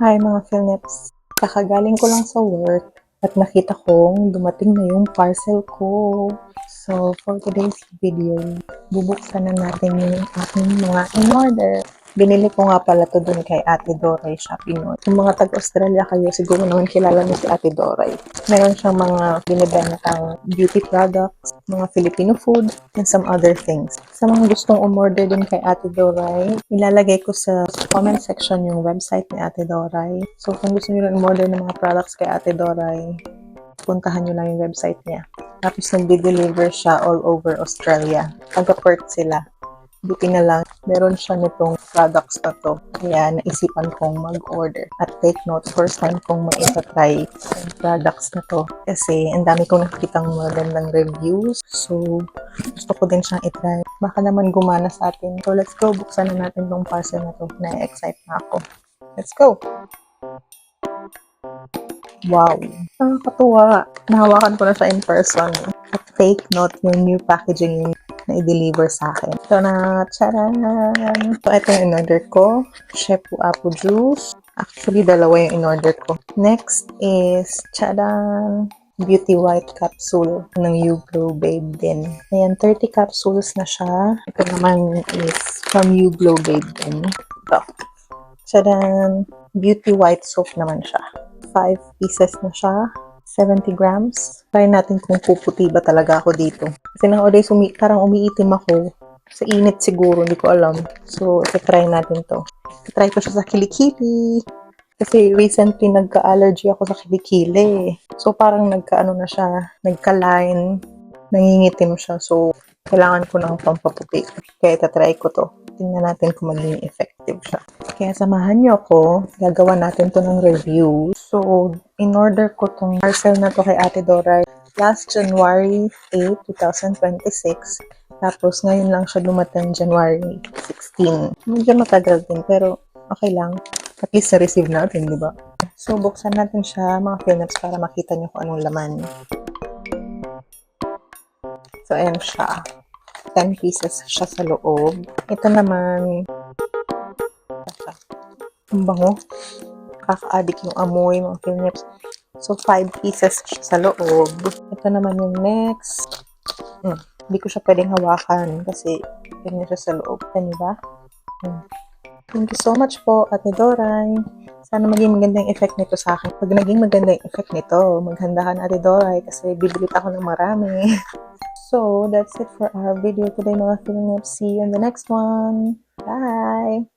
Hi mga Philnips! Kakagaling ko lang sa work at nakita kong dumating na yung parcel ko. So, for today's video, bubuksan na natin yung aking mga in-order. Binili ko nga pala to dun kay Ate Doray Shopee Note. Kung mga taga-Australia kayo, siguro naman kilala niyo si Ate Doray. Meron siyang mga binibentang beauty products, mga Filipino food, and some other things. Sa mga gustong umorder din kay Ate Doray, ilalagay ko sa comment section yung website ni Ate Doray. So, kung gusto niyo rin umorder ng mga products kay Ate Doray, puntahan niyo lang yung website niya. Tapos, nag-deliver siya all over Australia. Taga-Perth sila. Buti na lang, meron siya nitong products na to. Kaya naisipan kong mag-order. At take note, first time kong maisa-try yung products na to. Kasi ang dami kong nakikitang magandang reviews. So, gusto ko din siyang itry. Baka naman gumana sa atin. So, let's go. Buksan na natin tong parcel na to. Na-excite na ako. Let's go! Wow! Nakakatuwa. Nahawakan ko na siya in person. At take note, yung new packaging yung na i-deliver sa akin. Ito na, charan! So, ito yung in-order ko. Shepu Apple Juice. Actually, dalawa yung in-order ko. Next is, charan! Beauty White Capsule ng You Glow Babe din. Ayan, 30 capsules na siya. Ito naman is from You Glow Babe din. Ito. Charan! Beauty White Soap naman siya. 5 pieces na siya. 70 grams. Try natin kung puputi ba talaga ako dito. Kasi nowadays, parang umiitim ako. Sa init siguro, hindi ko alam. So, try natin to. Try ko siya sa kilikili. Kasi recently, nagka-allergy ako sa kilikili. So, parang nagka-ano na siya, nagka-line, nangingitim siya. So, kailangan ko ng pampaputi. Kaya itatry ko to. Tingnan natin kung maging effective siya. Kaya samahan niyo ako. Gagawa natin to ng review. So, in-order ko tong parcel na to kay Ate Doray last January 8, 2026. Tapos, ngayon lang siya dumating January 16. Medyo matagal din, pero okay lang. At least na-receive natin, di ba? So, buksan natin siya, mga Philnips, para makita niyo kung anong laman. So, ayan siya. 10 pieces siya sa loob. Ito naman, ang bango. Kaka-addict yung amoy, mga Philnips. So, 5 pieces siya sa loob. Ito naman yung next. Hindi ko siya pwedeng hawakan kasi ganyan siya sa loob. Ano ba? Thank you so much po, Ate Doray. Sana maging magandang effect nito sa akin. Pag naging magandang effect nito, maghanda ka na, Ate Doray, kasi bibili ako ng marami. So, that's it for our video today, mga Philnips. See you in the next one. Bye!